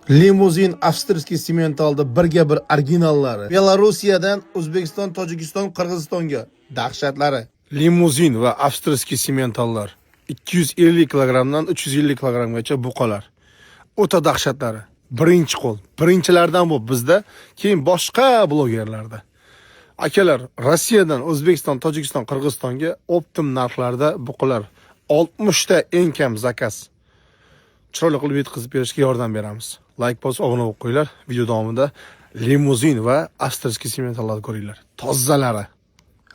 Limuzin avstriyskiy Simmentalda birga bir originallari. Belorussiyadan O'zbekiston, Tojikiston, Qirg'izistonga dahshatlari. Limuzin va avstriyskiy Simmentallar 250 kilogramdan 350 kilogrammgacha buqalar. O'ta dahshatlari. Birinchi qo'l. Birinchilardan bu bizda, keyin boshqa blogerlarda. Akalar, Rossiyadan O'zbekiston, Tojikiston, Qirg'izistonga optim narxlarda buqalar 60 ta eng kam zakaz. Chiroyli qilib yetkazib berishga yordam beramiz. Like bosib, obuna bo'lib qo'yinglar. Video davomida limuzin va avstriyskiy Simmentallarni ko'ringlar. Tozalari.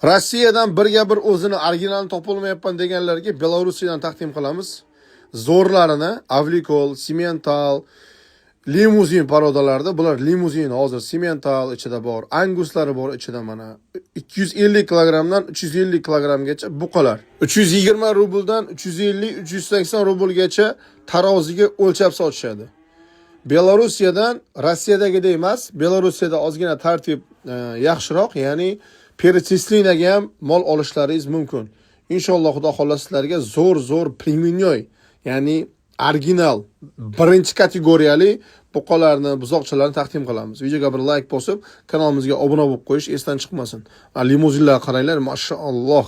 Rossiyadan birga bir o'zini originalini topolmayapman deganlarga Belorussiyadan taqdim qilamiz. Zo'rlarini Avlikol, Simmental, limuzin parodalarida bular limuzin hozir Simmental ichida bor, Anguslari bor ichida mana 250 kilogramdan 350 kilogramgacha buqalar. 320 rubldan 350-380 rublgacha taroziga o'lchab sotishadi. Belorussiyadan Rossiyadagidek emas, Belorussiyada ozgina tartib yaxshiroq, ya'ni перечислениyaga ham mol olishlaringiz mumkin. Inshaalloh Xudo xolasa sizlarga zo'r preminyoy, ya'ni original birinchi kategoriyali buqalarni, buzoqchalarni taqdim qilamiz. Videoga bir like bosib, kanalimizga obuna bo'lib qo'yish esdan chiqmasin. Limuzinlarga qaranglar, mashalloh.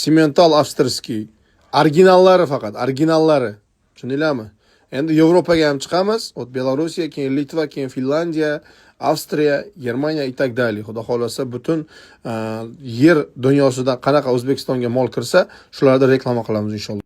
Simmental avstriyskiy. Originallari faqat, originallari. Tushundinglarmi? Endi Yevropaga ham chiqamiz. Belorussiya, keyin Litva, keyin Finlandiya, Avstriya, Germaniya itak dali. Xudo xolasa butun yer dunyosida qanaqa O'zbekistonga mol kirsa, shularda reklama qilamiz inshaalloh.